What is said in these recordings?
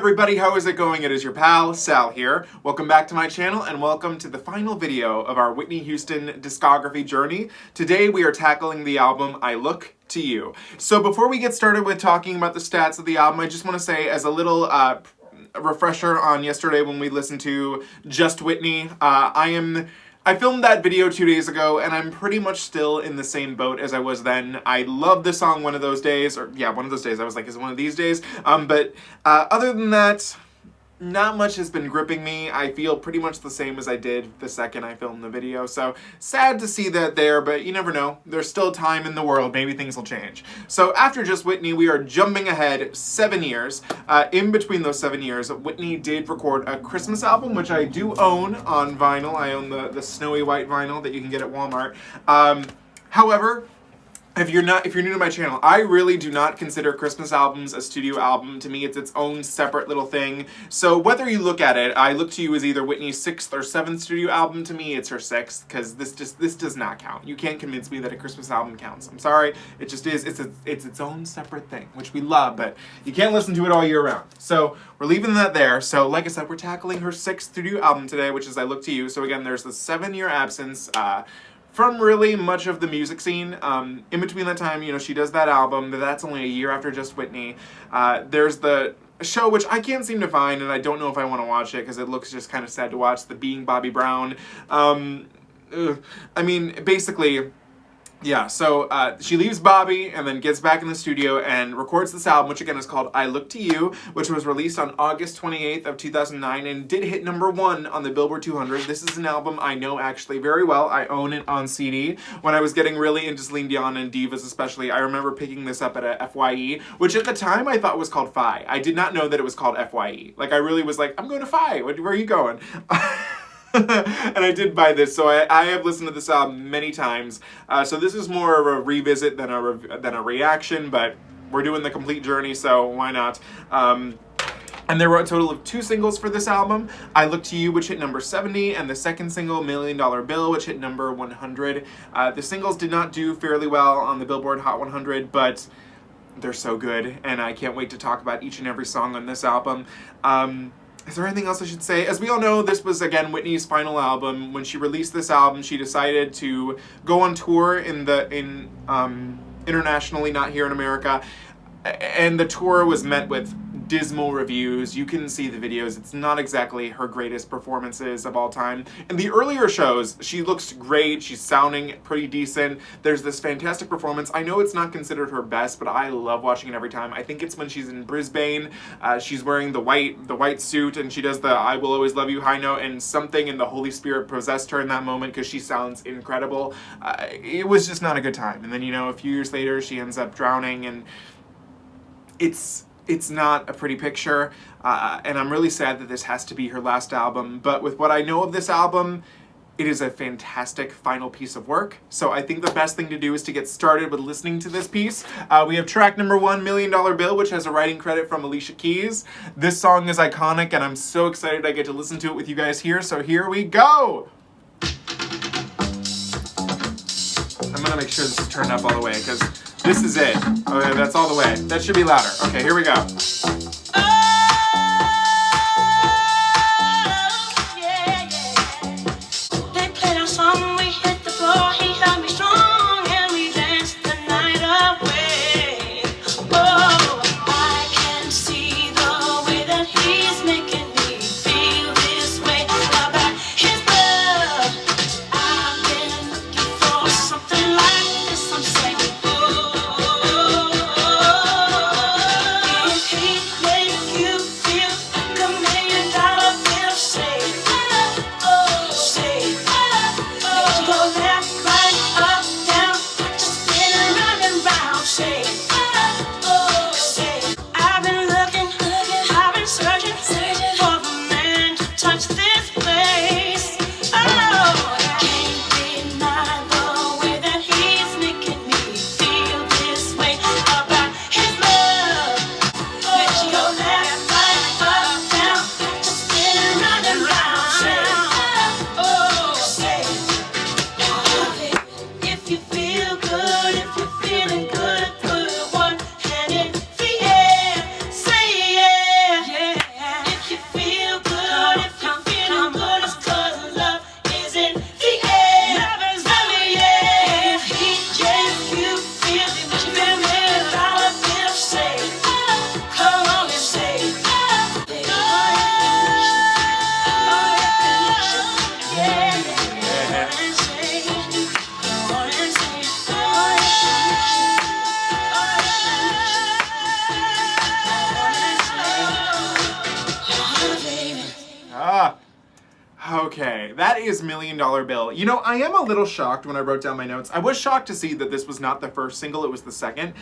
everybody, how is it going? It is your pal, Sal here. Welcome back to my channel and welcome to the final video of our Whitney Houston discography journey. Today we are tackling the album I Look to You. So before we get started with talking about the stats of the album, I just want to say as a little refresher on yesterday when we listened to Just Whitney, I filmed that video 2 days ago, and I'm pretty much still in the same boat as I was then. I loved the song one of those days, or yeah, one of those days. I was like, is it one of these days? But other than that, not much has been gripping me. I feel pretty much the same as I did the second I filmed the video, so sad to see that there, but you never know. There's still time in the world. Maybe things will change. So after Just Whitney, we are jumping ahead 7 years. In between those 7 years, Whitney did record a Christmas album, which I do own on vinyl. I own the snowy white vinyl that you can get at Walmart. However, if you're new to my channel, I really do not consider Christmas albums a studio album. To me, it's its own separate little thing. So whether you look at it, I Look to You as either Whitney's 6th or 7th studio album. To me, it's her 6th, because this does not count. You can't convince me that a Christmas album counts. I'm sorry, it just is. It's its own separate thing, which we love, but you can't listen to it all year round. So we're leaving that there. So like I said, we're tackling her 6th studio album today, which is I Look to You. So again, there's the 7-year absence from really much of the music scene. In between that time, you know, she does that album, but that's only a year after Just Whitney. There's the show, which I can't seem to find, and I don't know if I want to watch it, because it looks just kind of sad to watch, the Being Bobby Brown. I mean, basically, yeah, so she leaves Bobby and then gets back in the studio and records this album, which again is called I Look to You, which was released on August 28th of 2009 and did hit #1 on the Billboard 200. This is an album I know actually very well. I own it on CD. When I was getting really into Celine Dion and divas especially, I remember picking this up at a FYE, which at the time I thought was called Phi. I did not know that it was called FYE. Like, I really was like, I'm going to Phi. Where are you going? And I did buy this, so I have listened to this album many times. So this is more of a revisit than a reaction, but we're doing the complete journey, so why not? And there were a total of 2 singles for this album. I Look to You, which hit number 70, and the second single, $1 Million Bill, which hit number 100. The singles did not do fairly well on the Billboard Hot 100, but they're so good, and I can't wait to talk about each and every song on this album. Is there anything else I should say? As we all know, this was, again, Whitney's final album. When she released this album, she decided to go on tour internationally, not here in America. And the tour was met with dismal reviews. You can see the videos. It's not exactly her greatest performances of all time. In the earlier shows, she looks great. She's sounding pretty decent. There's this fantastic performance. I know it's not considered her best, but I love watching it every time. I think it's when she's in Brisbane. She's wearing the white suit, and she does the I Will Always Love You high note, and something in the Holy Spirit possessed her in that moment because she sounds incredible. It was just not a good time. And then, you know, a few years later, she ends up drowning, and it's not a pretty picture, and I'm really sad that this has to be her last album, but with what I know of this album, it is a fantastic final piece of work. So I think the best thing to do is to get started with listening to this piece. We have track number 1, $1 Million Bill, which has a writing credit from Alicia Keys. This song is iconic, and I'm so excited I get to listen to it with you guys here, so here we go! I'm gonna make sure this is turned up all the way, because this is it. Okay, that's all the way. That should be louder. Okay, here we go. Keep Okay, that is $1 Million Bill. You know, I am a little shocked when I wrote down my notes. I was shocked to see that this was not the first single, it was the second.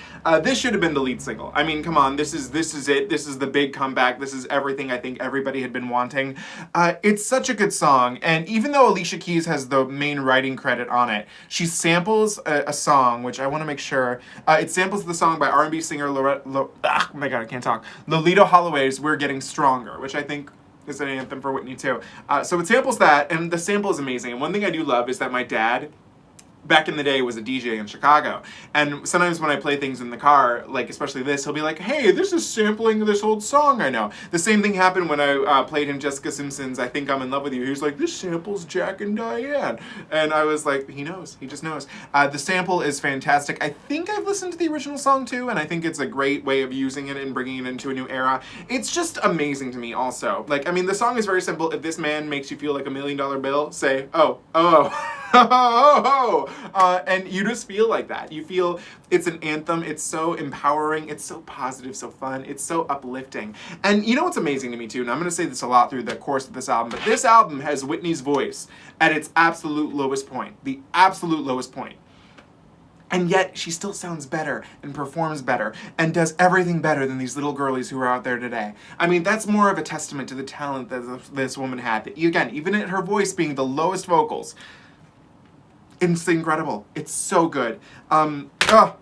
This should have been the lead single. I mean, come on, this is it. This is the big comeback. This is everything I think everybody had been wanting. It's such a good song, and even though Alicia Keys has the main writing credit on it, she samples a song, which I want to make sure, it samples the song by R&B singer oh my god, I can't talk. Lolita Holloway's We're Getting Stronger, which I think is an anthem for Whitney too. So it samples that, and the sample is amazing. And one thing I do love is that my dad, back in the day, was a DJ in Chicago. And sometimes when I play things in the car, like especially this, he'll be like, hey, this is sampling this old song I know. The same thing happened when I played him Jessica Simpson's I Think I'm in Love with You. He was like, this samples Jack and Diane. And I was like, he knows. He just knows. The sample is fantastic. I think I've listened to the original song too, and I think it's a great way of using it and bringing it into a new era. It's just amazing to me also. Like, I mean, the song is very simple. If this man makes you feel like $1 Million Bill, say, oh, oh, oh. And you just feel like that. You feel it's an anthem. It's so empowering. It's so positive, so fun. It's so uplifting. And you know what's amazing to me too, and I'm going to say this a lot through the course of this album, but this album has Whitney's voice at its absolute lowest point. The absolute lowest point. And yet, she still sounds better and performs better and does everything better than these little girlies who are out there today. I mean, that's more of a testament to the talent that this woman had. Again, even at her voice being the lowest vocals, it's incredible. It's so good.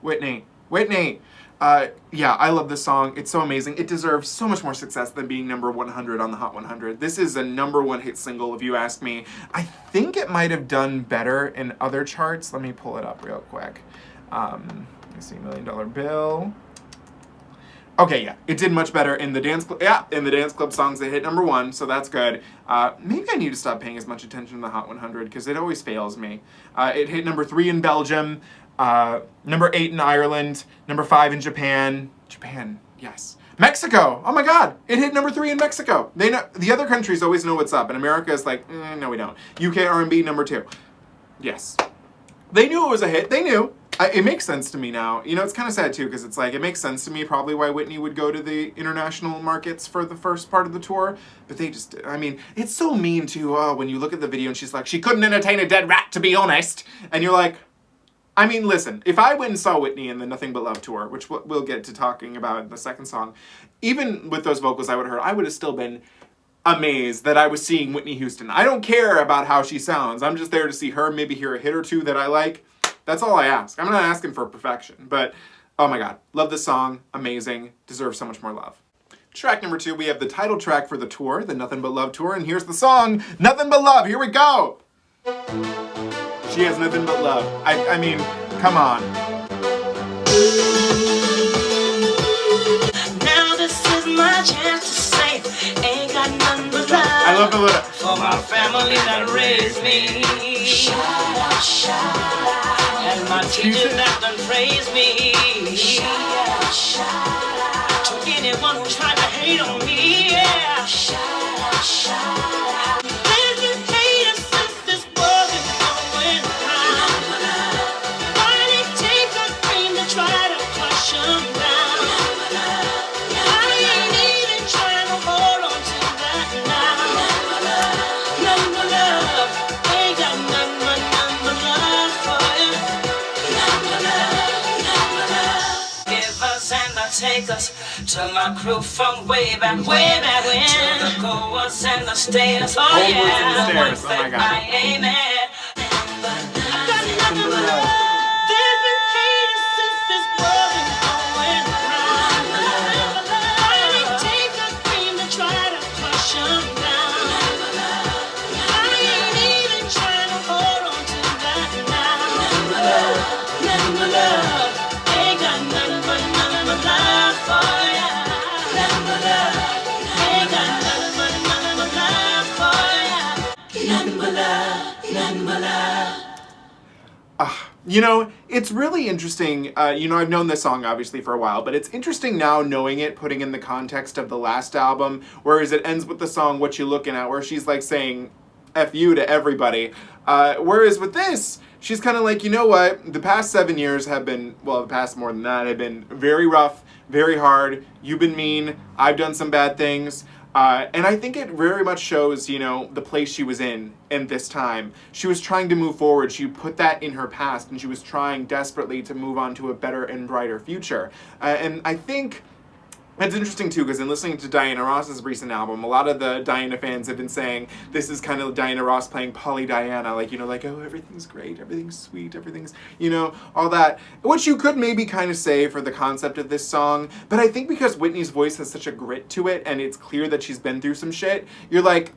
Whitney. Whitney. Yeah, I love this song. It's so amazing. It deserves so much more success than being number 100 on the Hot 100. This is a #1 hit single, if you ask me. I think it might have done better in other charts. Let me pull it up real quick. Let me see, $1 Million Bill. Okay, yeah, it did much better in the dance club. Yeah, in the dance club songs, it hit #1, so that's good. Maybe I need to stop paying as much attention to the Hot 100 because it always fails me. It hit #3 in Belgium, #8 in Ireland, #5 in Japan. Japan, yes. Mexico. Oh my God, it hit #3 in Mexico. They know, the other countries always know what's up, and America is like, no, we don't. UK R&B #2. Yes, they knew it was a hit. They knew. It makes sense to me now. You know, it's kind of sad too, because it's like, it makes sense to me probably why Whitney would go to the international markets for the first part of the tour, but they just, I mean, it's so mean too, when you look at the video and she's like, she couldn't entertain a dead rat, to be honest, and you're like, I mean, listen, if I went and saw Whitney in the Nothin But Love tour, which we'll get to talking about in the second song, even with those vocals I would have heard, I would have still been amazed that I was seeing Whitney Houston. I don't care about how she sounds, I'm just there to see her, maybe hear a hit or two that I like. That's all I ask. I'm not asking for perfection, but oh my God, love this song, amazing, deserves so much more love. Track #2, we have the title track for the tour, the Nothin But Love tour, and here's the song, Nothin But Love, here we go! She has nothing but love. I mean, come on. Now this is my chance to say, ain't got nothing but love. I love the little. For my family that raised me. Shout out. And my teachers that done praised me. Shout out. To anyone who tried to hate on me, yeah. Shout out. There's been haters since this world is going round. Why they take a dream to try to crush them down? I ain't even trying to hold on to that now. Nothing but love. Ain't got nothing but love for you. Give us and the takers, to my crew from way back when. To the goers and the stayers, oh yeah, and the stairs. Oh my God. I ain't mad. Got nothing but love. There's been haters since this world is going round. Why they take a dream to try to crush 'em down? I ain't even trying to hold on to that now. Nothing but love. Ain't got nothing but love for ya. Nothing but love. Ain't got nothing but love for ya. Nothing but love. Nothing but love. You know, it's really interesting. You know, I've known this song obviously for a while, but it's interesting now knowing it, putting in the context of the last album, whereas it ends with the song What You Looking At, where she's like saying F you to everybody. Whereas with this, she's kind of like, you know what, the past 7 years have been, well, the past more than that, have been very rough, very hard. You've been mean. I've done some bad things. And I think it very much shows, you know, the place she was in this time. She was trying to move forward. She put that in her past, and she was trying desperately to move on to a better and brighter future. And I think it's interesting too, because in listening to Diana Ross's recent album, a lot of the Diana fans have been saying this is kind of Diana Ross playing Polly Diana, like, you know, like, oh, everything's great, everything's sweet, everything's, you know, all that. Which you could maybe kind of say for the concept of this song, but I think because Whitney's voice has such a grit to it, and it's clear that she's been through some shit, you're like,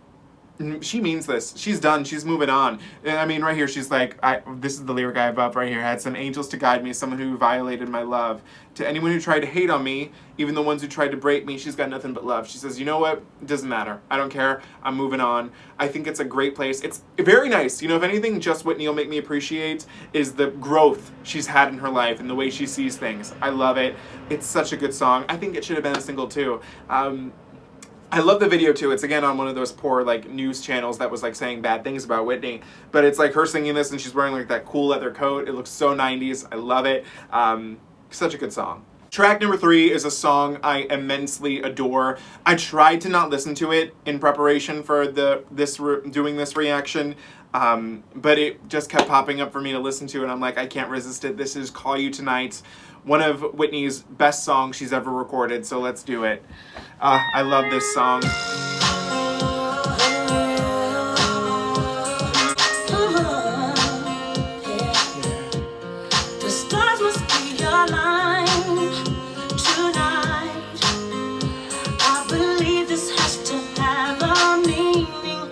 she means this. She's done. She's moving on. And I mean, right here, she's like, this is the lyric I have up right here. I had some angels to guide me, someone who violated my love. To anyone who tried to hate on me, even the ones who tried to break me, she's got nothing but love. She says, you know what? It doesn't matter. I don't care. I'm moving on. I think it's a great place. It's very nice. You know, if anything, Just Whitney will make me appreciate is the growth she's had in her life and the way she sees things. I love it. It's such a good song. I think it should have been a single too. I love the video too. It's again on one of those poor like news channels that was like saying bad things about Whitney, but it's like her singing this and she's wearing like that cool leather coat. It looks so 90s. I love it. Such a good song. Track number 3 is a song I immensely adore. I tried to not listen to it in preparation for doing this reaction, but it just kept popping up for me to listen to, and I'm like, I can't resist it. This is Call You Tonight, one of Whitney's best songs she's ever recorded, so let's do it. I love this song. The stars must be aligned tonight. I believe this has to have a meaning.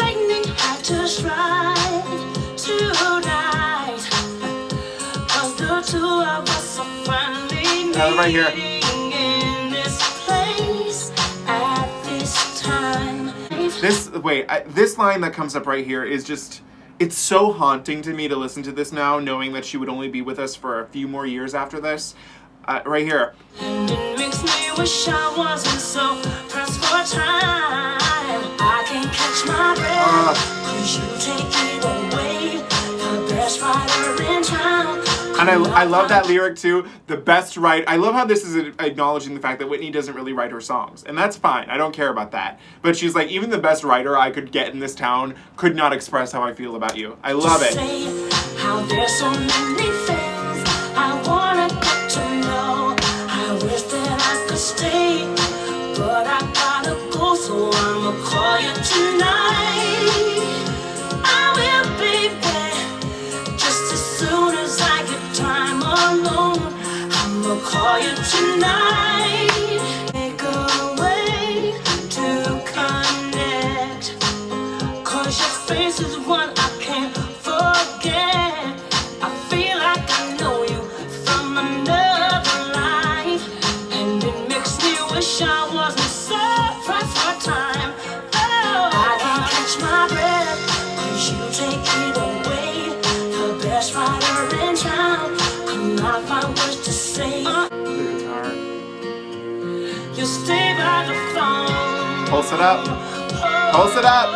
Lightning had to strike tonight. 'Cause the two of us are finally meeting Right here. in this place at this time. This line that comes up right here is just, it's so haunting to me to listen to this now, knowing that she would only be with us for a few more years after this. Right here. And it makes me wish I wasn't so pressed for time. I can't catch my breath, 'cause you take it away, the best writer in town. And I love that lyric too, the best writer. I love how this is acknowledging the fact that Whitney doesn't really write her songs. And that's fine, I don't care about that. But she's like, even the best writer I could get in this town could not express how I feel about you. I love it. Say how there's so many things I wanna get to know. I wish that I could stay, but I gotta go, so I'ma call you tonight. I will be back just as soon as I get time alone. I'ma call you tonight. Make a way to connect, 'cause your face is one I can't forget. I feel like I know you from another life, and it makes me wish I wasn't so pressed for time. Oh, I can't catch my breath, 'cause you take it away, the best writer in town. Could not find words to say. The guitar. You stay by the phone. Pulse it up. Pulse it up.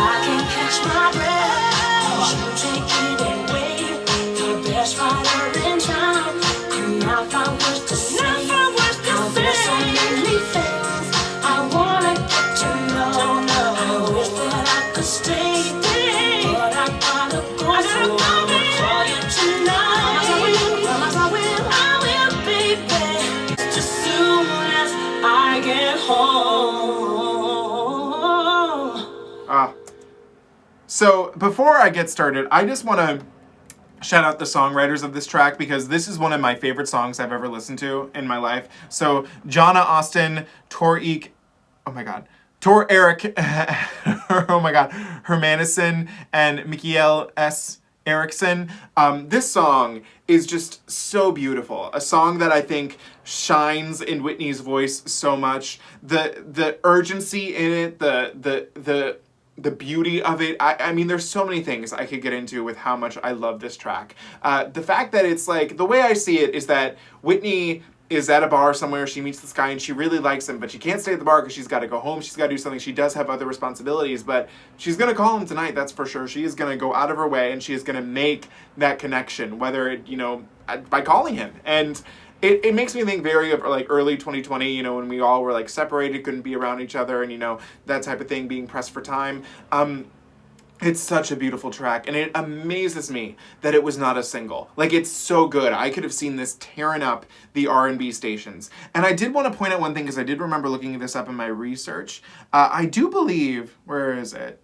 I can't catch my breath, 'cause you take it away, the best writer in town. Could not find words to say. Now there's so many things I wanna get to know. I wish that I could stay, but I gotta go, so I'ma call you tonight. I will be back just as soon as I get home. So before I get started, I just want to shout out the songwriters of this track, because this is one of my favorite songs I've ever listened to in my life. So Jonna Austin, Tor Eric, oh my god, Hermanison, and Michael S. Erickson. This song is just so beautiful. A song that I think shines in Whitney's voice so much. The urgency in it, the beauty of it. I mean, there's so many things I could get into with how much I love this track. The fact that it's like, the way I see it is that Whitney is at a bar somewhere, she meets this guy and she really likes him, but she can't stay at the bar because she's got to go home, she's got to do something, she does have other responsibilities, but she's going to call him tonight, that's for sure. She is going to go out of her way and she is going to make that connection, whether it, by calling him. And it makes me think very of like early 2020, when we all were like separated, couldn't be around each other, and that type of thing, being pressed for time. It's such a beautiful track, and it amazes me that it was not a single. Like, it's so good. I could have seen this tearing up the R&B stations. And I did want to point out one thing, because I did remember looking this up in my research. I do believe, where is it?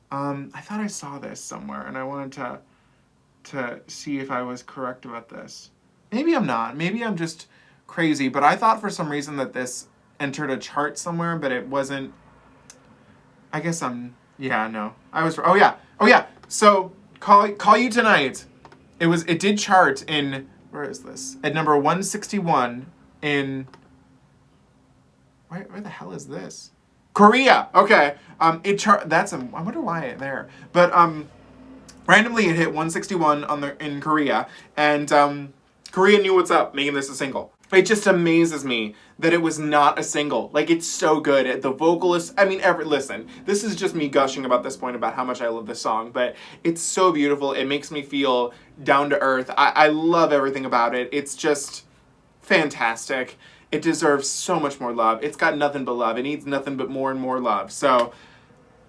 I thought I saw this somewhere, and I wanted to see if I was correct about this. Maybe I'm not. Maybe I'm just crazy, but I thought for some reason that this entered a chart somewhere, but it wasn't. I guess I'm... Yeah, no. I was... Oh, yeah. So, Call You Tonight. It did chart in... Where is this? At number 161 in... Where the hell is this? Korea! Okay. That's a... I wonder why it's there. But, randomly it hit 161 in Korea. And, Korea knew what's up, making this a single. It just amazes me that it was not a single. Like, it's so good. The vocalist, listen, this is just me gushing about this point about how much I love this song, but it's so beautiful. It makes me feel down to earth. I love everything about it. It's just fantastic. It deserves so much more love. It's got nothing but love. It needs nothing but more and more love. So,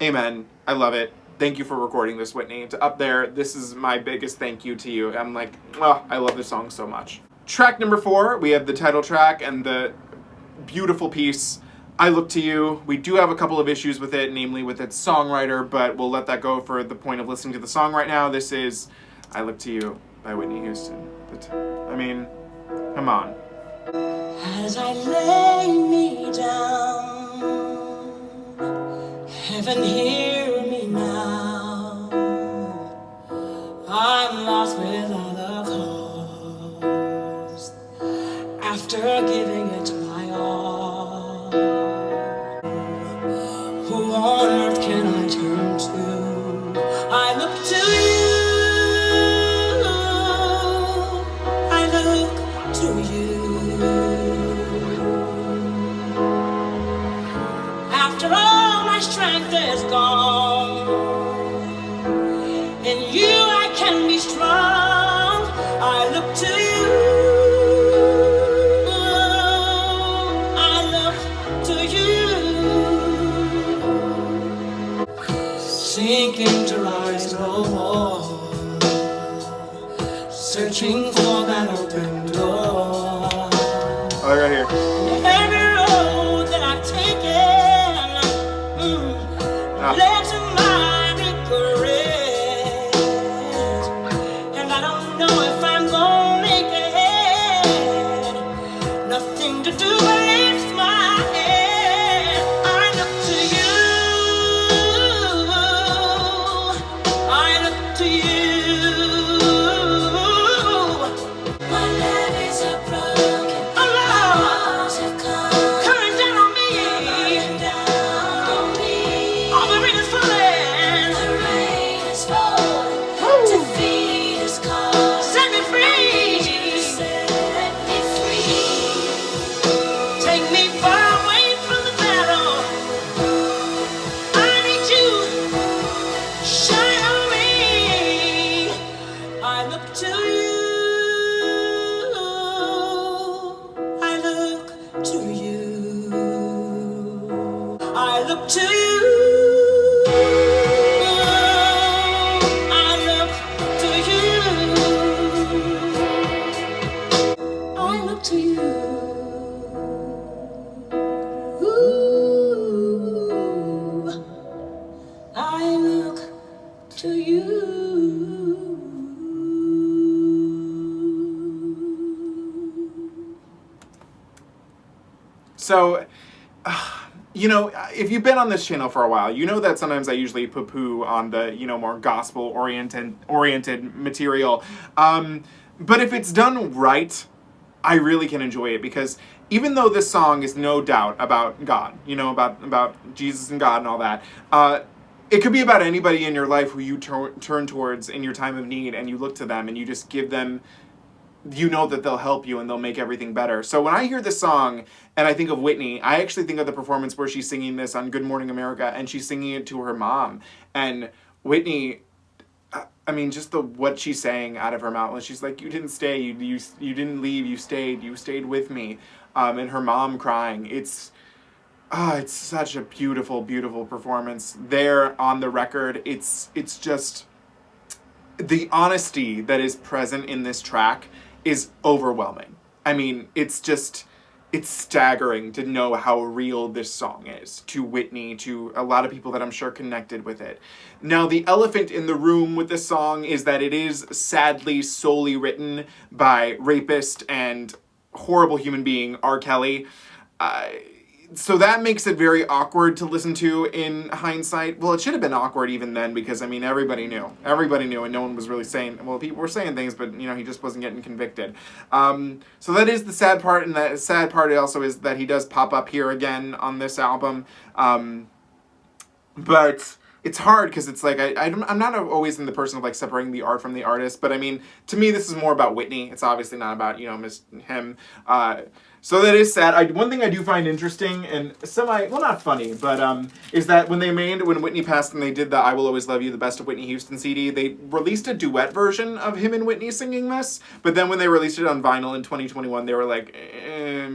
amen. I love it. Thank you for recording this, Whitney. Up there, this is my biggest thank you to you. I'm like, oh, I love this song so much. Track number 4, we have the title track and the beautiful piece, I Look to You. We do have a couple of issues with it, namely with its songwriter, but we'll let that go for the point of listening to the song right now. This is I Look to You by Whitney Houston. Come on. As I lay me down, heaven hear me now. I'm lost without a cause, after giving it my all. Who on earth can I turn to? I look to you. I look to you. After all my strength is gone, in you I can be strong. I look to you. I look to you. Sinking to rise no more, searching for that open door. Oh, right here. Every road that I've taken led to my regret, and I don't know if I'm gonna make it. Nothing to do but lift my head. I look to you. I look to you. My life is a broken. Walls have come coming down on me. All the rain is falling. Defeat is called. Set me free. Take me far away from the battle. I need you. Shine on me. I look to you. I look to you. I look to you. I look to you. I look to you. Ooh, I look to you. So, if you've been on this channel for a while, you know that sometimes I usually poo-poo on the, more gospel-oriented material. But if it's done right, I really can enjoy it, because even though this song is no doubt about God, about Jesus and God and all that, it could be about anybody in your life who you turn towards in your time of need, and you look to them and you just give them you know that they'll help you and they'll make everything better. So when I hear this song and I think of Whitney, I actually think of the performance where she's singing this on Good Morning America, and she's singing it to her mom. And Whitney, I mean, just what she's saying out of her mouth, when she's like, you didn't stay, you didn't leave, you stayed with me. And her mom crying. It's such a beautiful, beautiful performance there on the record. It's just, the honesty that is present in this track is overwhelming. I mean, it's staggering to know how real this song is to Whitney, to a lot of people that I'm sure connected with it. Now, the elephant in the room with this song is that it is sadly solely written by rapist and horrible human being R. Kelly. So that makes it very awkward to listen to in hindsight. Well, it should have been awkward even then, because, I mean, everybody knew. Everybody knew, and no one was really saying, well, people were saying things, but, you know, he just wasn't getting convicted. So that is the sad part, and the sad part also is that he does pop up here again on this album. But it's hard, because it's like, I'm not always in the person of, like, separating the art from the artist, but, I mean, to me, this is more about Whitney. It's obviously not about, you know, him. So that is sad. One thing I do find interesting, and well, not funny, but is that when Whitney passed and they did the I Will Always Love You, the Best of Whitney Houston CD, they released a duet version of him and Whitney singing this, but then when they released it on vinyl in 2021, they were like,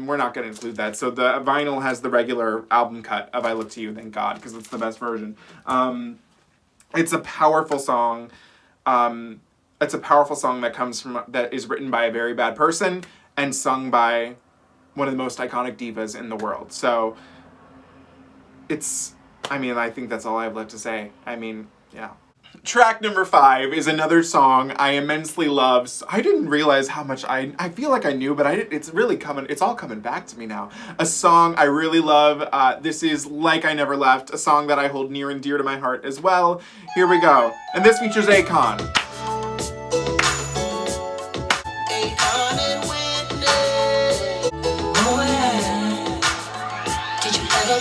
we're not going to include that. So the vinyl has the regular album cut of I Look to You, thank God, because it's the best version. It's a powerful song. It's a powerful song that is written by a very bad person and sung by one of the most iconic divas in the world. So I think that's all I have left to say. I mean, yeah. Track number 5 is another song I immensely love. I didn't realize how much I feel like I knew, but it's all coming back to me now. A song I really love. This is Like I Never Left, a song that I hold near and dear to my heart as well. Here we go. And this features Akon.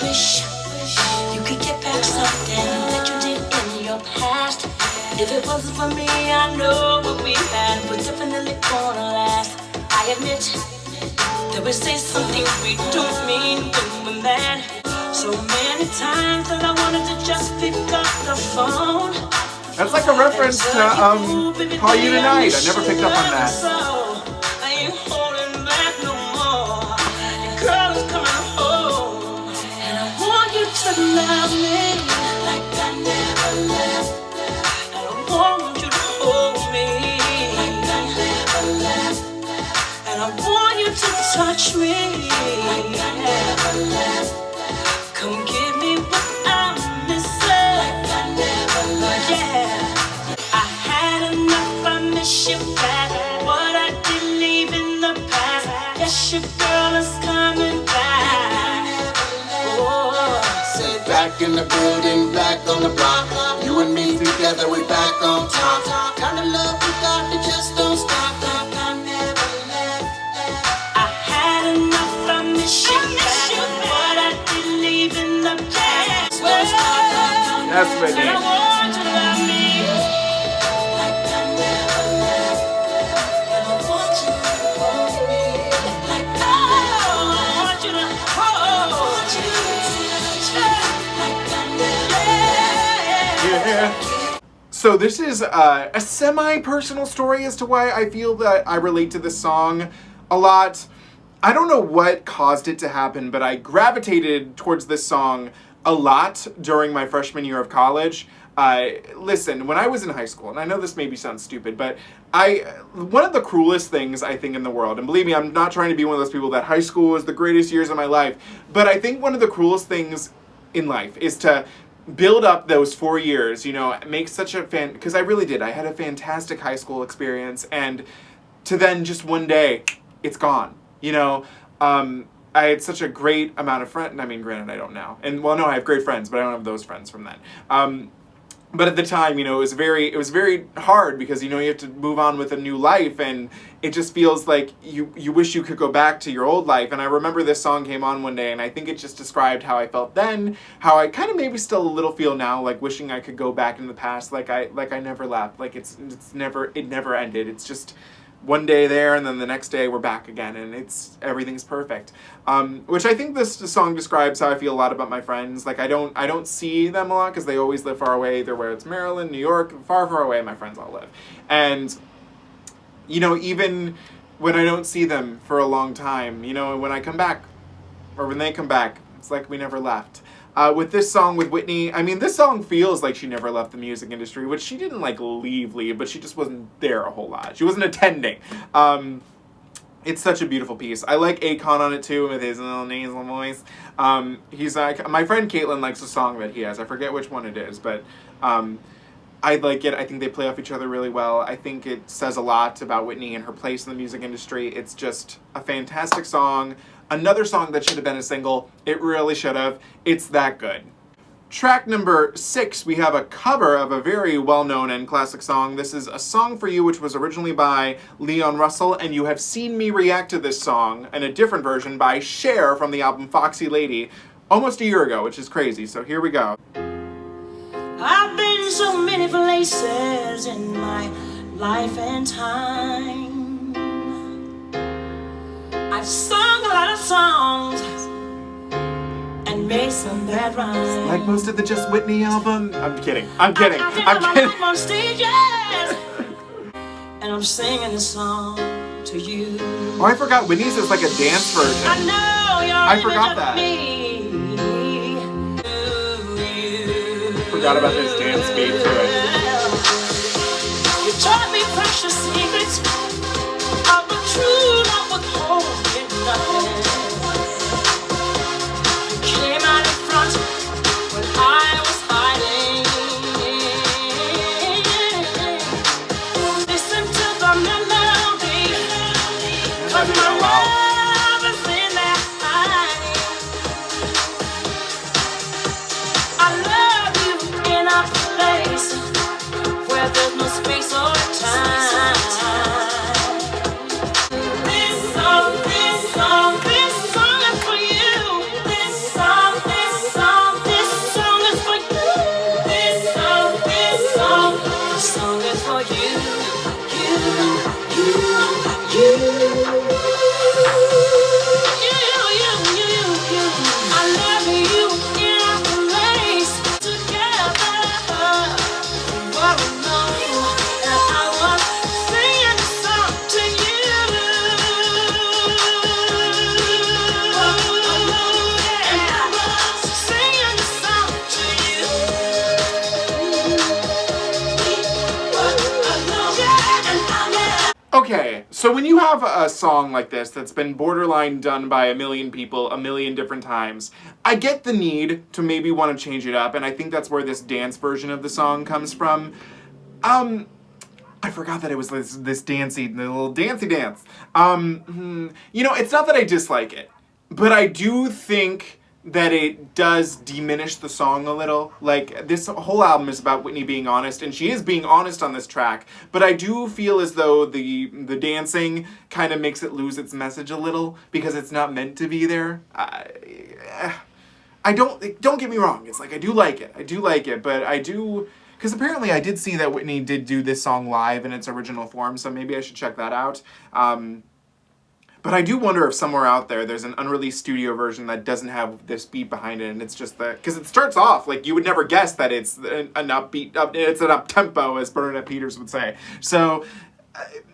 Wish you could get back something that you did in your past. If it wasn't for me, I know what we had was definitely gonna last. I admit that we say something we don't mean when we're mad. So many times that I wanted to just pick up the phone. That's like a reference to Call You Tonight. I never picked up on that. Love me like I never left, and I want you to hold me like I never left, and I want you to touch me like I never left. Come give me what I'm missing like I never left. Yeah, I had enough, I miss you back. What I did leave in the past. Yes, your girl is coming back. Back in the building, back on the block. You and me together, we back on top. Kind of love we got, it just don't stop. Like I never left. I had enough, I miss you back. What I did leave in the past. That's Whitney. And I want you to love me like I never left. And I want you to hold me like I want you to hold you. So this is a semi-personal story as to why I feel that I relate to this song a lot. I don't know what caused it to happen, but I gravitated towards this song a lot during my freshman year of college. Listen, when I was in high school, and I know this maybe sounds stupid, but one of the cruelest things I think in the world, and believe me, I'm not trying to be one of those people that high school was the greatest years of my life, but I think one of the cruelest things in life is to build up those 4 years, you know, make such a because I really did. I had a fantastic high school experience, and to then just one day, it's gone, you know. I had such a great amount of friends. I mean, granted, I don't now. And, well, no, I have great friends, but I don't have those friends from then. But at the time, you know, it was very hard because, you know, you have to move on with a new life, and it just feels like you wish you could go back to your old life. And I remember this song came on one day, and I think it just described how I felt then, how I kind of maybe still a little feel now, like wishing I could go back in the past, like I never left, like it never ended. It's just one day there and then the next day we're back again, and everything's perfect. Which I think this song describes how I feel a lot about my friends. Like I don't see them a lot because they always live far away. Either where it's Maryland, New York, far, far away my friends all live. And, you know, even when I don't see them for a long time, you know, when I come back, or when they come back, it's like we never left. With this song with Whitney, I mean, this song feels like she never left the music industry, which she didn't, like, leave, but she just wasn't there a whole lot. She wasn't attending. It's such a beautiful piece. I like Akon on it, too, with his little nasal voice. He's like, my friend Caitlin likes a song that he has. I forget which one it is, but I like it. I think they play off each other really well. I think it says a lot about Whitney and her place in the music industry. It's just a fantastic song. Another song that should have been a single. It really should have. It's that good. Track number 6, we have a cover of a very well-known and classic song. This is A Song for You, which was originally by Leon Russell, and you have seen me react to this song in a different version by Cher from the album Foxy Lady almost a year ago, which is crazy. So here we go. I've been so many places in my life and time. I've sung a lot of songs and made some bad rhymes. Like most of the Just Whitney album. I'm kidding. I'm kidding. I'm kidding. on stages, and I'm singing this song to you. Oh, I forgot Whitney's is like a dance version. I know you're I forgot that. Me. Forgot about this dance beat to it. You taught me precious secrets of the true love withholding nothing. You came out in front when I was hiding. Listen to the melody, 'cause my love is in that hiding. I love you in a place where there's no space or time. This song is for you. This song is for you. This song is for you. You. I love you in a place together. Well, no, and I was singing a song to you. And I was singing a song to you. Okay, so when you have a song like this that's been borderline done by a million people a million different times, I get the need to maybe want to change it up, and I think that's where this dance version of the song comes from. I forgot that it was this little dancey dance. You know, it's not that I dislike it, but I do think that it does diminish the song a little. Like, this whole album is about Whitney being honest, and she is being honest on this track, but I do feel as though the dancing kind of makes it lose its message a little, because it's not meant to be there. Don't get me wrong, it's like, I do like it, but I do, because apparently I did see that Whitney did do this song live in its original form, so maybe I should check that out. But I do wonder if somewhere out there there's an unreleased studio version that doesn't have this beat behind it, and it's just that, because it starts off like you would never guess that it's an upbeat, it's an up tempo, as Bernadette Peters would say. So,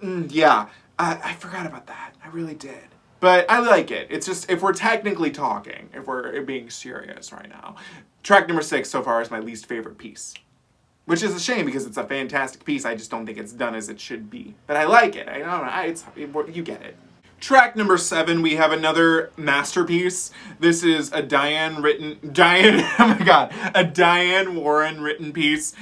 yeah, I forgot about that. I really did. But I like it. It's just, if we're technically talking, if we're being serious right now, track number 6 so far is my least favorite piece. Which is a shame, because it's a fantastic piece. I just don't think it's done as it should be. But I like it. I don't know. You get it. Track number 7, we have another masterpiece. This is a Diane Warren written piece.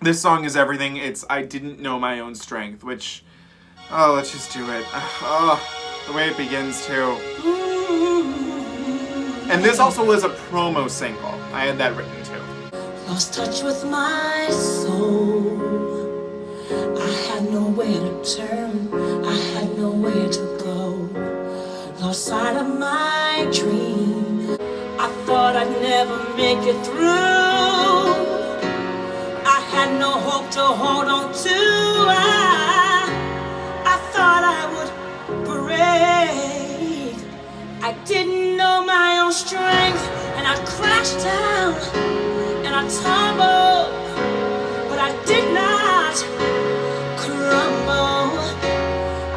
This song is everything. It's I Didn't Know My Own Strength, which, oh, let's just do it. The way it begins too. And this also was a promo single. I had that written too. Lost touch with my soul. I had nowhere to turn, I had nowhere to go. Lost sight of my dream. I thought I'd never make it through. I had no hope to hold on to. crashed down and I tumbled, but I did not crumble.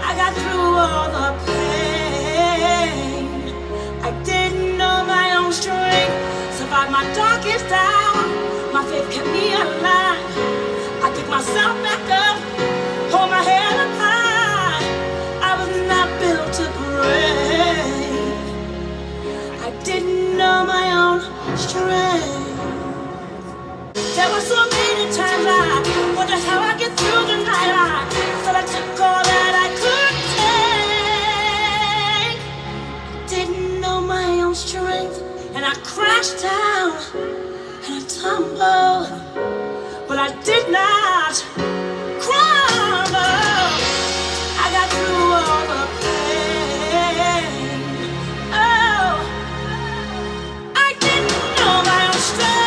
I got through all the pain. I didn't know my own strength. Survived my darkest hour. My faith kept me alive. I picked myself back up, hold my head up high. I was not built to break. I didn't know my own strength. There were so many times I wondered how I get through the night. I thought I took all that I could take. Didn't know my own strength, and I crashed down and I tumbled, but I did not crumble. I got through all the pain. Oh, I didn't know my own strength.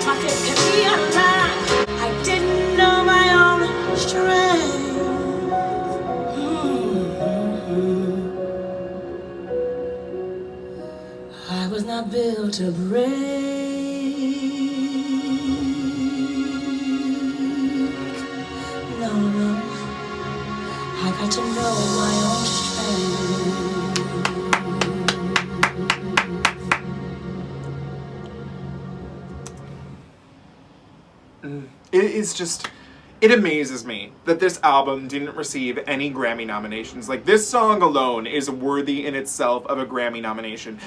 My faith kept me alive. I didn't know my own strength. I was not built to break. No, no. I got to know my own strength. It is just, it amazes me that this album didn't receive any Grammy nominations. Like, this song alone is worthy in itself of a Grammy nomination.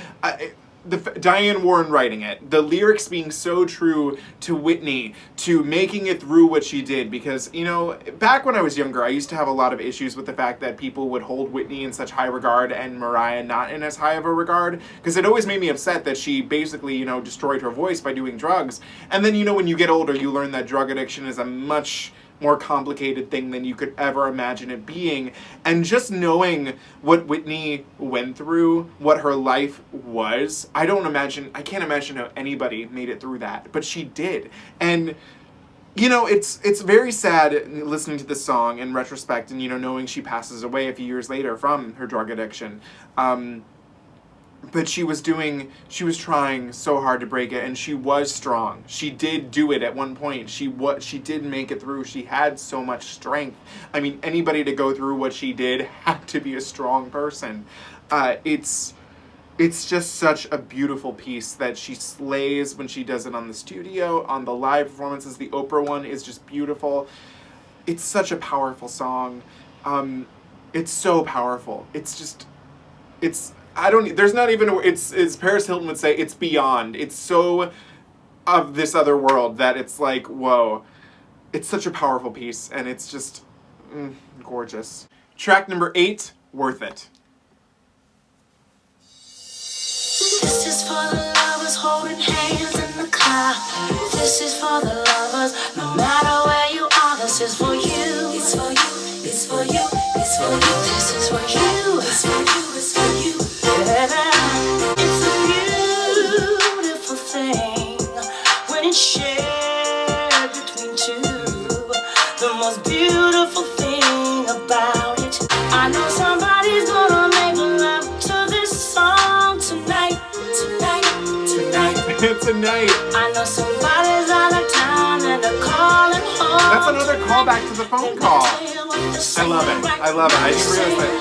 Diane Warren writing it, the lyrics being so true to Whitney, to making it through what she did, because, you know, back when I was younger, I used to have a lot of issues with the fact that people would hold Whitney in such high regard and Mariah not in as high of a regard, because it always made me upset that she basically, you know, destroyed her voice by doing drugs. And then, you know, when you get older, you learn that drug addiction is a much more complicated thing than you could ever imagine it being. And just knowing what Whitney went through, what her life was, I can't imagine how anybody made it through that, but she did. And, you know, it's very sad listening to this song in retrospect and, you know, knowing she passes away a few years later from her drug addiction. But she was trying so hard to break it, and she was strong. She did do it at one point. She did make it through. She had so much strength. I mean, anybody to go through what she did had to be a strong person. It's just such a beautiful piece that she slays when she does it on the studio, on the live performances. The Oprah one is just beautiful. It's such a powerful song. It's so powerful. There's not even, as Paris Hilton would say, it's beyond. It's so of this other world that it's like, whoa. It's such a powerful piece, and it's just gorgeous. Track number 8, Worth It. This is for the lovers holding hands in the car. This is for the lovers, no matter where you are. This is for you. It's for you. It's for you. It's for you. This is for you. It's for you. It's for you. It's a beautiful thing when it's shared between two. The most beautiful thing about it, I know somebody's gonna make love to this song tonight. Tonight. I know somebody's out of town and they're calling home. That's another callback to the phone call. I love it. I didn't realize that.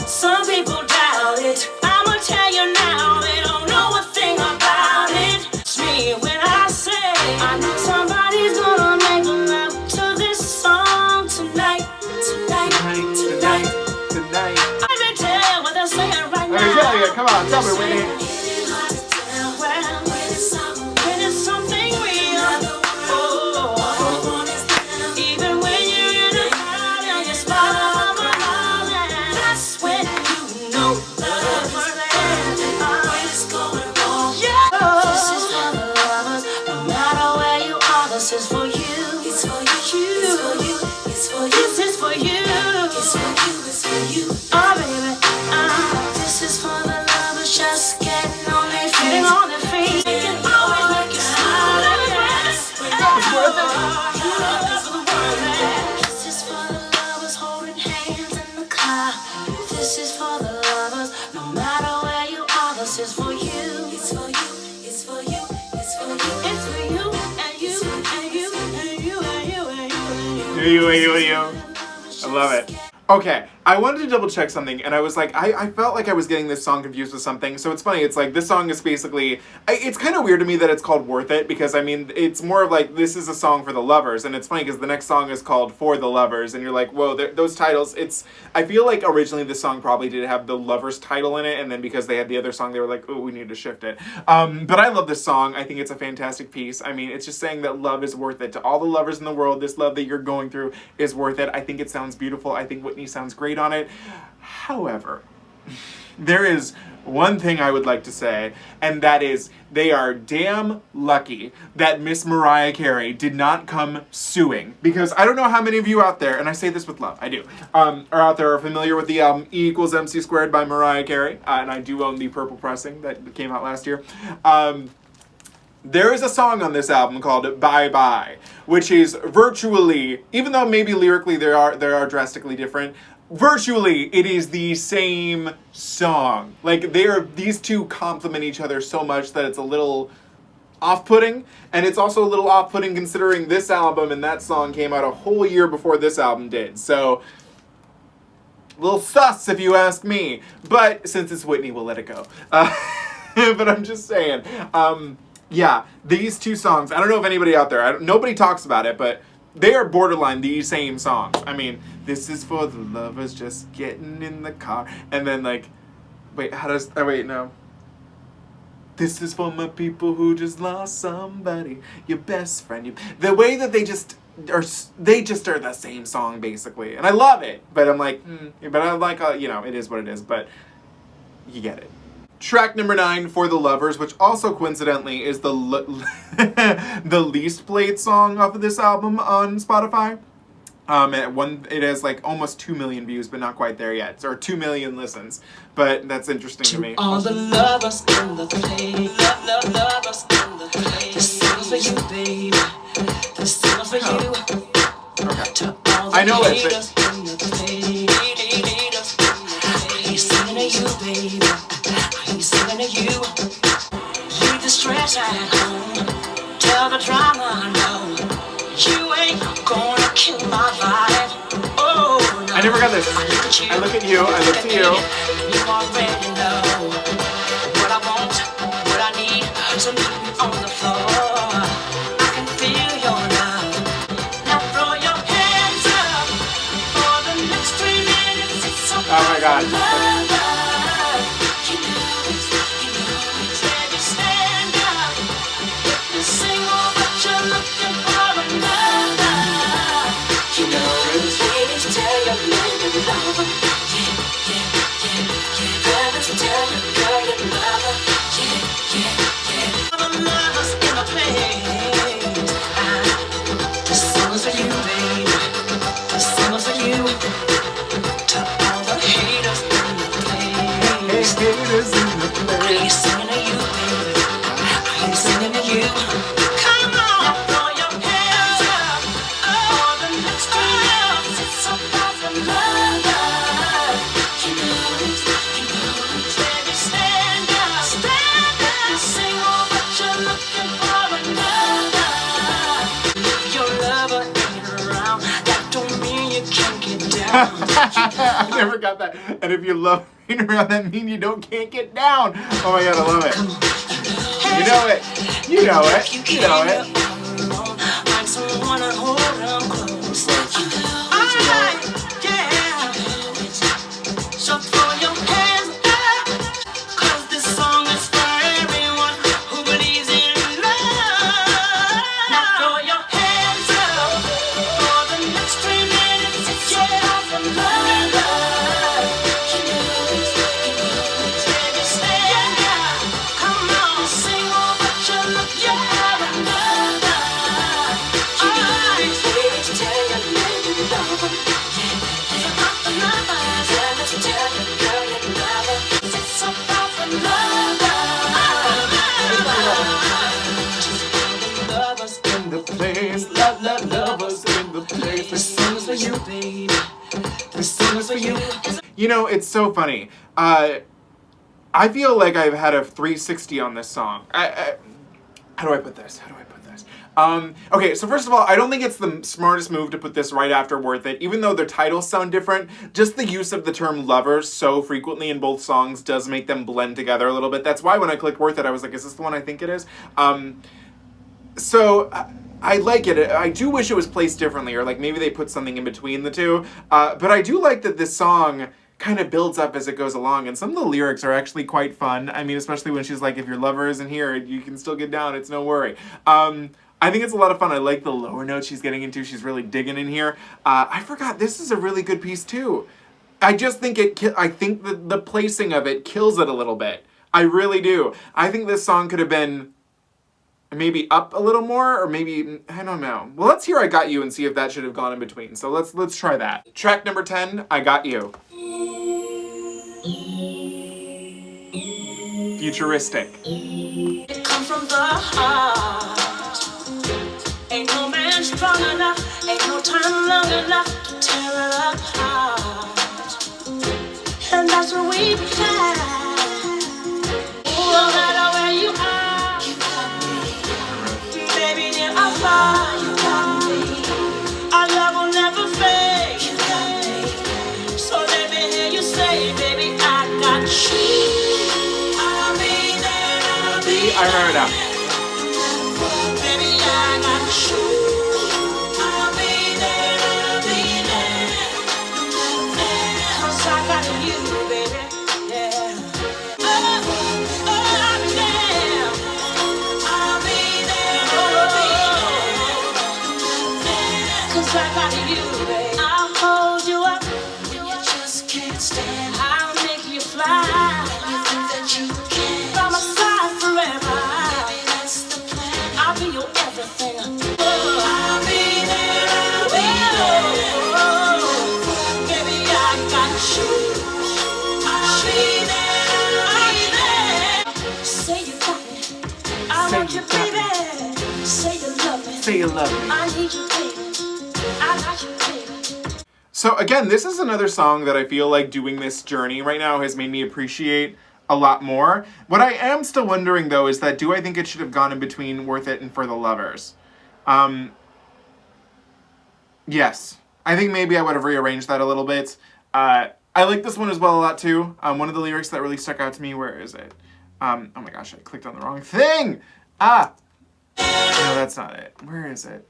Some people doubt it. I'ma tell you now, they don't know a thing about it. It's me when I say I know somebody's gonna make love to this song tonight. I can tell what they're saying right now. Yeah, come on, tell me, Whitney. When it's something real, even when you're in a crowd and you're smiling, that's when you know love is going on. This is for the lovers, no matter where you are. This is for you. It's for you. It's for you. It's for You. I love it. Okay, I wanted to double check something, and I was like, I felt like I was getting this song confused with something, so it's funny, it's like, this song is basically, it's kind of weird to me that it's called Worth It, because, I mean, it's more of like, this is a song for the lovers, and it's funny, because the next song is called For the Lovers, and you're like, whoa, those titles, I feel like originally this song probably did have the lovers title in it, and then because they had the other song, they were like, oh, we need to shift it. But I love this song, I think it's a fantastic piece. I mean, it's just saying that love is worth it. To all the lovers in the world, this love that you're going through is worth it. I think it sounds beautiful, I think Whitney sounds great on it. However, there is one thing I would like to say, and that is they are damn lucky that Miss Mariah Carey did not come suing. Because I don't know how many of you out there, and I say this with love, I do, are out there are familiar with the album E=MC² by Mariah Carey, and I do own the purple pressing that came out last year. There is a song on this album called Bye Bye, which is virtually, even though maybe lyrically they are drastically different, virtually it is the same song. Like, these two complement each other so much that it's a little off-putting, and it's also a little off-putting considering this album and that song came out a whole year before this album did. So, a little sus if you ask me, but since it's Whitney, we'll let it go. But I'm just saying, yeah, these two songs, I don't know if anybody out there, nobody talks about it, but they are borderline the same songs. I mean, this is for the lovers just getting in the car. And then like, wait, no. This is for my people who just lost somebody, your best friend. The way that they just are the same song basically. And I love it, but I'm like, but I like, you know, it is what it is, but you get it. Track number 9, For the Lovers, which also coincidentally is the least played song off of this album on Spotify. It has like almost 2 million views, but not quite there yet, or 2 million listens. But that's interesting to me. All the lovers in the place, lovers in the place. This song's for you, baby. This song's for you. Okay. To all the I know it. haters in the place. I ain't singing to you, baby. Singing to you. Leave the stress at home. Tell the drama no. You ain't gonna kill my vibe. Oh no. I never got this. I look at you. I look to you. You already know what I want, what I need. So meet me on the floor. I can feel your love. Now throw your hands up for the next 3 minutes. It's so oh my God. I never got that. And if you love being around, that mean you can't get down. Oh my God, I love it. You know it. You know it. You know it. You know, it's so funny. I feel like I've had a 360 on this song. How do I put this? this. Okay, so first of all, I don't think it's the smartest move to put this right after Worth It, even though their titles sound different. Just the use of the term lovers so frequently in both songs does make them blend together a little bit. That's why when I clicked Worth It, I was like, is this the one I think it is? So I like it. I do wish it was placed differently, or like maybe they put something in between the two. But I do like that this song kind of builds up as it goes along, and some of the lyrics are actually quite fun. I mean, especially when she's like, if your lover isn't here, you can still get down, it's no worry. I think it's a lot of fun. I like the lower notes she's getting into. She's really digging in here. I forgot, this is a really good piece too. I just think I think the placing of it kills it a little bit. I really do. I think this song could have been maybe up a little more, or maybe, I don't know. Well, let's hear I Got You and see if that should have gone in between. So let's try that. Track number 10, I Got You. Futuristic. It comes from the heart. Ain't no man strong enough, ain't no time long enough to tear it apart. And that's what we plan. No matter where you are, you got me. Baby, near or far, you got me. Our love will never fade, you got me. So let me hear you say, baby, I got you. I'll be there, I'll be there. I remember now. Baby, I got you. I'll be there, I'll be there. 'Cause I got you, baby. Yeah. Oh, I'll be there. I'll be there, I'll be there. 'Cause I got you, baby. I'll hold you up when you just can't stand. I'll make you fly. You think that you can. By my side forever. Baby, that's the plan. I'll be your everything. Oh, I'll be there, I'll be there. Baby, I got you. I'll be there, I'll be there. Say you got me. I want you, baby. Say you love me. Say you love me. I need you, baby. I got you, baby. So again, this is another song that I feel like doing this journey right now has made me appreciate a lot more. What I am still wondering though is that do I think it should have gone in between Worth It and For the Lovers? Yes. I think maybe I would have rearranged that a little bit. I like this one as well a lot too. One of the lyrics that really stuck out to me, where is it? Oh my gosh, I clicked on the wrong thing! No, that's not it. Where is it?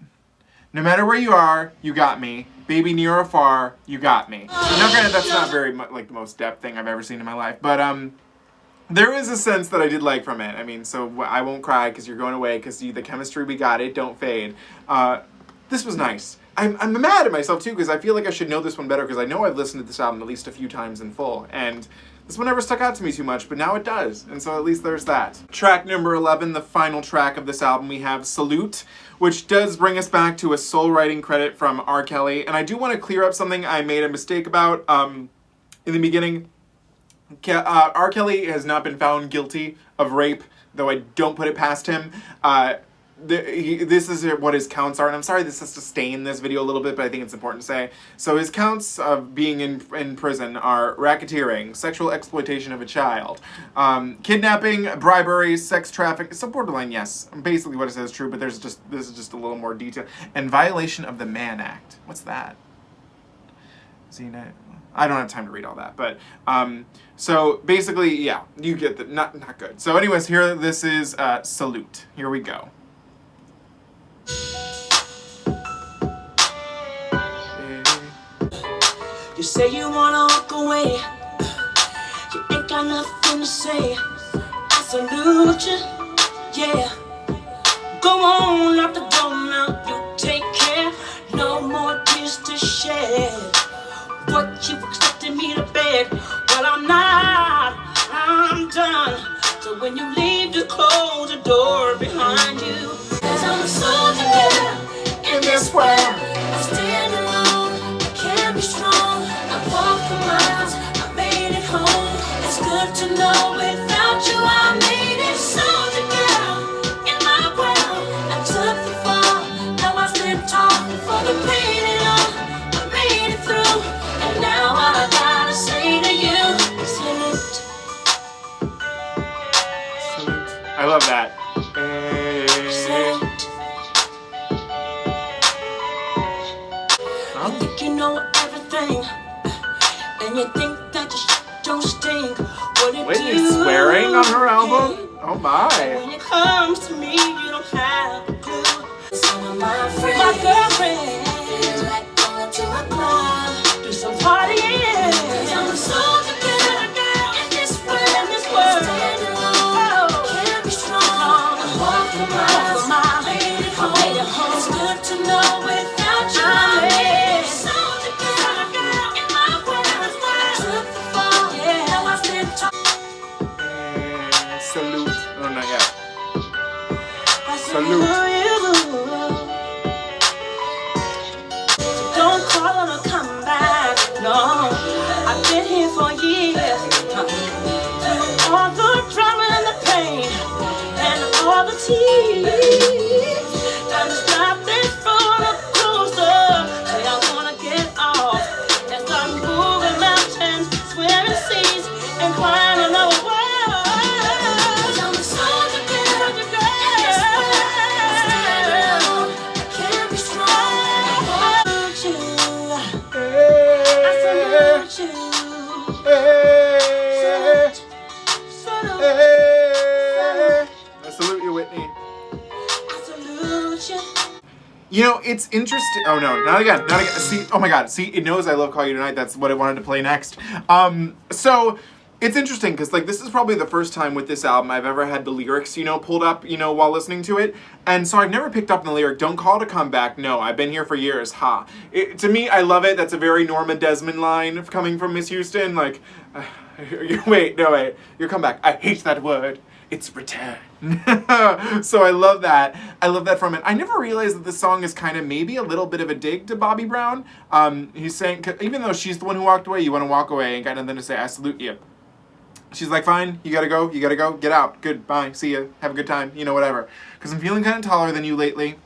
No matter where you are, you got me. Baby, near or far, you got me. Now granted, that's not very much like the most depth thing I've ever seen in my life, but there is a sense that I did like from it. I mean, so I won't cry because you're going away, because the chemistry we got, it don't fade. This was nice. I'm mad at myself too, because I feel like I should know this one better, because I know I've listened to this album at least a few times in full, and this one never stuck out to me too much, but now it does, and so at least there's that. Track number 11, the final track of this album, we have Salute, which does bring us back to a soul writing credit from R. Kelly, and I do want to clear up something I made a mistake about in the beginning. R. Kelly has not been found guilty of rape, though I don't put it past him. This is what his counts are, and I'm sorry this has to stain this video a little bit, but I think it's important to say. So his counts of being in prison are racketeering, sexual exploitation of a child, kidnapping, bribery, sex trafficking, so borderline, yes. Basically what it says is true, but this is just a little more detail. And violation of the Mann Act. What's that? I don't have time to read all that, but so basically, yeah, you get the not good. So anyways, here this is Salute. Here we go. You say you wanna walk away, you ain't got nothing to say. I salute you, yeah. Go on out the door now, you take care. No more tears to shed. What you expected me to beg? Well, I'm not, I'm done. So when you leave, just close the door behind you. 'Cause I'm a soldier girl in this world. I stand alone, I can't be strong. I walked for miles, I made it home. It's good to know without you I made it. Soldier girl in my world, I took the know everything, and you think that your shit don't stink. What it Whitney do? swearing on her album? Oh my. When it comes to me, you don't have a clue. Some of my friends, my girlfriend, feel like going to a club, do some partying. I'm so good, girl, in this world. Stand alone, can't be strong. Walk the miles, made it home. It's good to know without you, I made it. So good, girl, in my world. Took the fall, yeah, now I still talk. Salute. Oh, not yet. Salute. Don't call on a comeback, no. I've been here for years. Through all the drama and the pain and all the tears. Time to stop this roller coaster. Say I wanna get off and start moving mountains, swimming seas, and climbing over walls. I'm a soldier girl, I can't be strong. I salute you. I salute you, Whitney. I salute you. You know, it's interesting. Oh no, not again, not again. See, oh my god, see, it knows I love Call You Tonight. That's what I wanted to play next. So it's interesting because like this is probably the first time with this album I've ever had the lyrics, you know, pulled up, you know, while listening to it. And so I've never picked up the lyric, "Don't call to come back." No, I've been here for years. Ha. To me, I love it. That's a very Norma Desmond line coming from Miss Houston. Like, wait, no, wait, your comeback. I hate that word. It's return. So I love that. I love that from it. I never realized that this song is kind of maybe a little bit of a dig to Bobby Brown. He's saying, even though she's the one who walked away, you want to walk away and kind of then to say, I salute you. She's like, fine, you gotta go, get out, good, bye, see ya, have a good time, you know, whatever. Because I'm feeling kind of taller than you lately.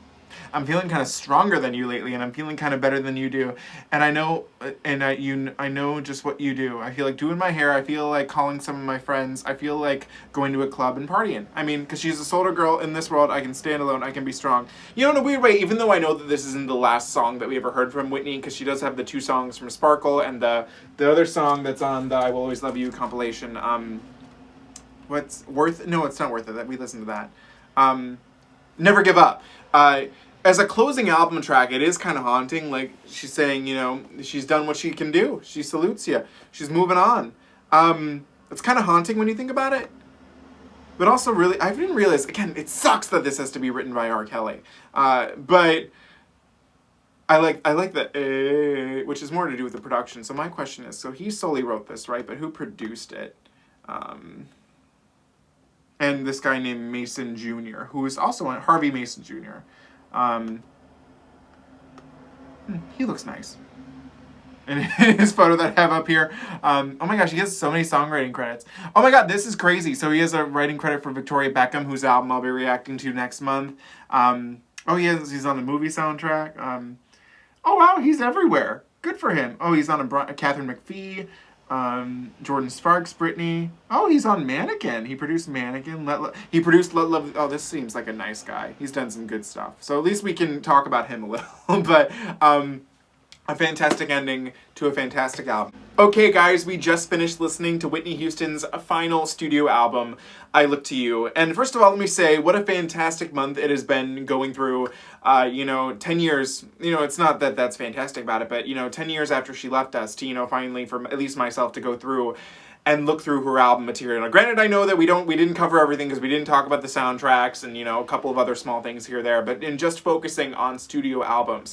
I'm feeling kind of stronger than you lately, and I'm feeling kind of better than you do. And I know, I know just what you do. I feel like doing my hair. I feel like calling some of my friends. I feel like going to a club and partying. I mean, because she's a soldier girl in this world. I can stand alone. I can be strong. You know, in a weird way, even though I know that this isn't the last song that we ever heard from Whitney, because she does have the 2 songs from Sparkle and the other song that's on the I Will Always Love You compilation. What's Worth? No, it's not Worth It. That we listened to that. Never Give Up. As a closing album track, it is kind of haunting. Like, she's saying, you know, she's done what she can do. She salutes you. She's moving on. It's kind of haunting when you think about it. But also, really, I didn't realize, again, it sucks that this has to be written by R. Kelly. But I like the, which is more to do with the production. So my question is, so he solely wrote this, right? But who produced it? And this guy named Mason Jr., who is also on Harvey Mason Jr., he looks nice. And his photo that I have up here, oh my gosh, he has so many songwriting credits. Oh my god, this is crazy. So he has a writing credit for Victoria Beckham, whose album I'll be reacting to next month. Oh, he's on the movie soundtrack. Oh wow, he's everywhere. Good for him. Oh, he's on a Catherine McPhee. Jordan Sparks, Britney. Oh, he's on Mannequin. He produced Mannequin. He produced Let Love. Oh, this seems like a nice guy. He's done some good stuff. So at least we can talk about him a little. But a fantastic ending to a fantastic album. Okay, guys, we just finished listening to Whitney Houston's final studio album, I Look to You. And first of all, let me say, what a fantastic month it has been going through, 10 years. You know, it's not that that's fantastic about it, but, 10 years after she left us to, finally, for at least myself to go through and look through her album material. Now, granted, I know that we didn't cover everything because we didn't talk about the soundtracks and, a couple of other small things here or there, but in just focusing on studio albums,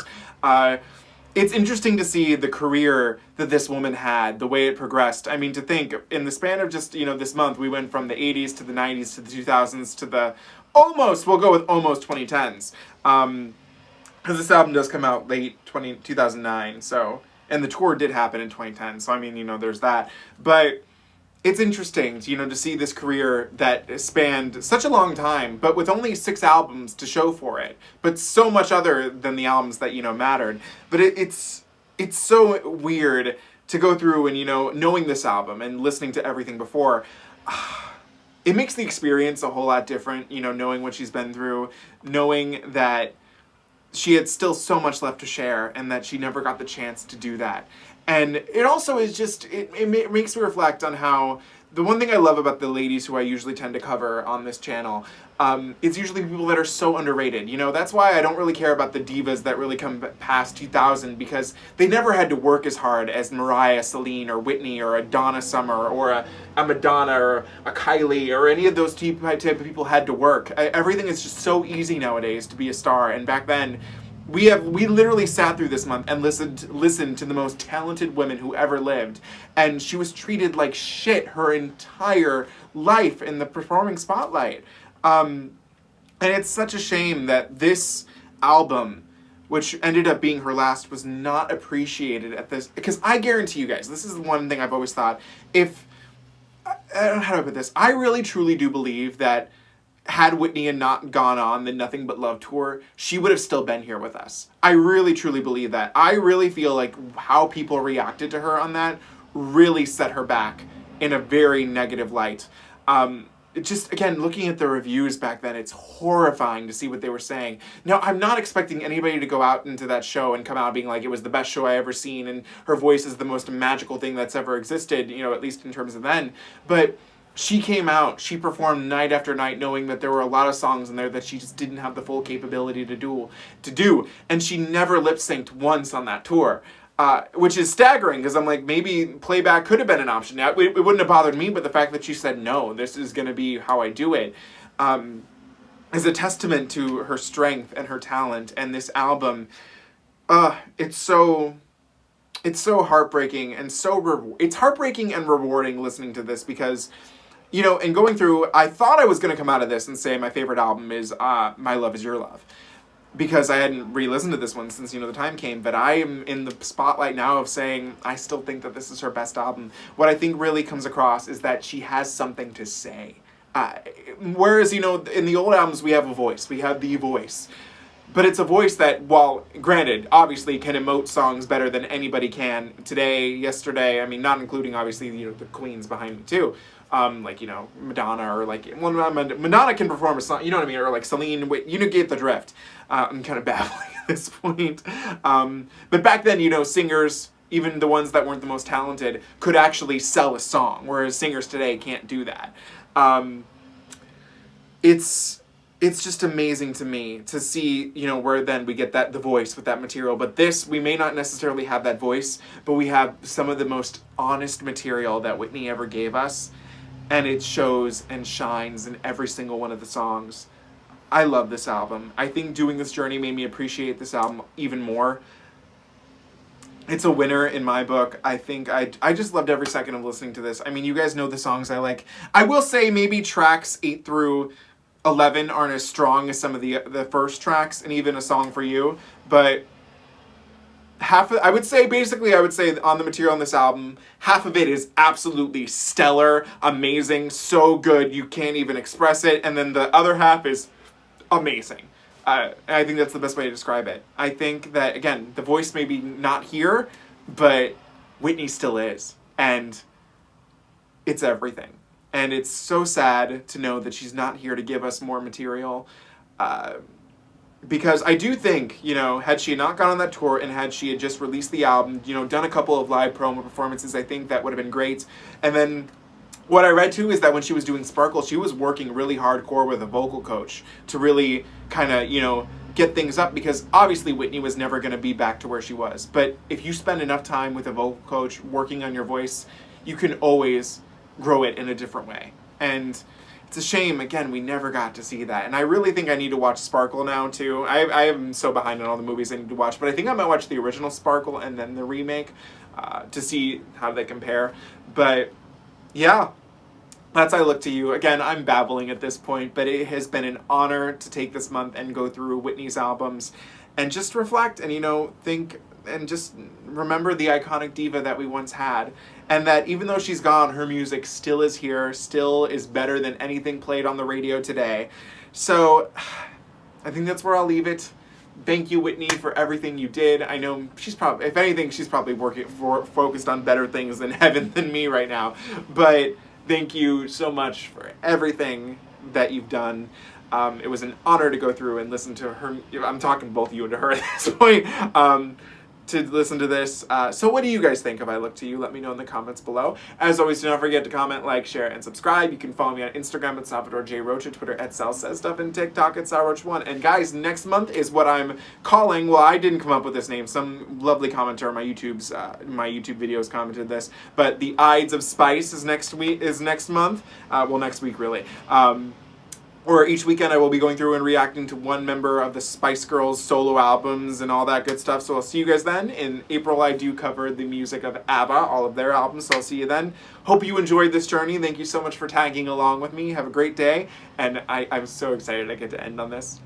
it's interesting to see the career that this woman had, the way it progressed. I mean, to think, in the span of just, this month, we went from the 80s to the 90s to the 2000s to the we'll go with almost 2010s. Because this album does come out late 2009, so, and the tour did happen in 2010, so I mean, there's that. But it's interesting, to see this career that spanned such a long time, but with only 6 albums to show for it, but so much other than the albums that, mattered. But it's so weird to go through and, knowing this album and listening to everything before. It makes the experience a whole lot different, knowing what she's been through, knowing that she had still so much left to share, and that she never got the chance to do that. And it also is just, it makes me reflect on how, the one thing I love about the ladies who I usually tend to cover on this channel, it's usually people that are so underrated. You know, that's why I don't really care about the divas that really come past 2000, because they never had to work as hard as Mariah, Celine, or Whitney, or a Donna Summer, or a Madonna, or a Kylie, or any of those type of people had to work. Everything is just so easy nowadays to be a star, and back then, we literally sat through this month and listened to the most talented women who ever lived, and she was treated like shit her entire life in the performing spotlight. And it's such a shame that this album, which ended up being her last, was not appreciated at this, because I guarantee you guys, this is the one thing I've always thought, I don't know how to put this, I really truly do believe that had Whitney not gone on the Nothin But Love tour, she would have still been here with us. I really truly believe that. I really feel like how people reacted to her on that really set her back in a very negative light. Just, again, looking at the reviews back then, it's horrifying to see what they were saying. Now, I'm not expecting anybody to go out into that show and come out being like, it was the best show I ever seen, and her voice is the most magical thing that's ever existed, you know, at least in terms of then. But she came out, she performed night after night knowing that there were a lot of songs in there that she just didn't have the full capability to do. And she never lip-synced once on that tour. Which is staggering, because I'm like, maybe playback could have been an option. Now, it wouldn't have bothered me, but the fact that she said, no, this is going to be how I do it, is a testament to her strength and her talent. And this album, it's so heartbreaking, and it's heartbreaking and rewarding listening to this, because, you know, and going through, I thought I was going to come out of this and say my favorite album is My Love Is Your Love, because I hadn't re-listened to this one since, you know, the time came. But I am in the spotlight now of saying I still think that this is her best album. What I think really comes across is that she has something to say. Whereas, you know, in the old albums we have a voice. We have the voice. But it's a voice that, while granted, obviously can emote songs better than anybody can today, yesterday, I mean, not including, obviously, you know, the queens behind me, too. Like, you know, Madonna, or like, well, Madonna can perform a song, you know what I mean, or like Celine, you get the drift. I'm kind of babbling at this point. But back then, you know, singers, even the ones that weren't the most talented, could actually sell a song, whereas singers today can't do that. It's just amazing to me to see, you know, where then we get the voice with that material. But this, we may not necessarily have that voice, but we have some of the most honest material that Whitney ever gave us. And it shows and shines in every single one of the songs. I love this album. I think doing this journey made me appreciate this album even more. It's a winner in my book. I think I just loved every second of listening to this. I mean, you guys know the songs I like. I will say maybe tracks 8 through 11 aren't as strong as some of the first tracks, and even A Song for You, but I would say on the material on this album, half of it is absolutely stellar, amazing, so good you can't even express it, and then the other half is amazing. I think that's the best way to describe it. I think that, again, the voice may be not here, but Whitney still is, and it's everything. And it's so sad to know that she's not here to give us more material, because I do think, you know, had she not gone on that tour and had she had just released the album, you know, done a couple of live promo performances, I think that would have been great. And then what I read too is that when she was doing Sparkle, she was working really hardcore with a vocal coach to really kind of, you know, get things up, because obviously Whitney was never going to be back to where she was. But if you spend enough time with a vocal coach working on your voice, you can always grow it in a different way. And it's a shame, again, we never got to see that. And I really think I need to watch Sparkle now, too. I am so behind on all the movies I need to watch, but I think I might watch the original Sparkle and then the remake to see how they compare. But, yeah, that's I Look to You. Again, I'm babbling at this point, but it has been an honor to take this month and go through Whitney's albums and just reflect and, you know, think and just remember the iconic diva that we once had. And that even though she's gone, her music still is here, still is better than anything played on the radio today. So I think that's where I'll leave it. Thank you, Whitney, for everything you did. I know she's probably, if anything, she's probably focused on better things in heaven than me right now. But thank you so much for everything that you've done. It was an honor to go through and listen to her. I'm talking both you and to her at this point. To listen to this. So what do you guys think of I Look to You? Let me know in the comments below. As always, do not forget to comment, like, share, and subscribe. You can follow me on Instagram at Salvador J. Rocha, Twitter at Sal Says Stuff, and TikTok at SalRoach1. And guys, next month is what I'm calling, well, I didn't come up with this name. Some lovely commenter on my YouTube videos commented this, but the Ides of Spice is next month. Well, next week, really. Or each weekend I will be going through and reacting to one member of the Spice Girls solo albums and all that good stuff. So I'll see you guys then. In April I do cover the music of ABBA, all of their albums, so I'll see you then. Hope you enjoyed this journey. Thank you so much for tagging along with me. Have a great day. And I'm so excited I get to end on this.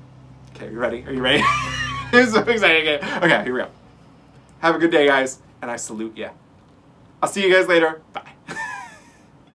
Okay, you ready? Are you ready? I'm so excited. Okay, here we go. Have a good day, guys. And I salute you. I'll see you guys later.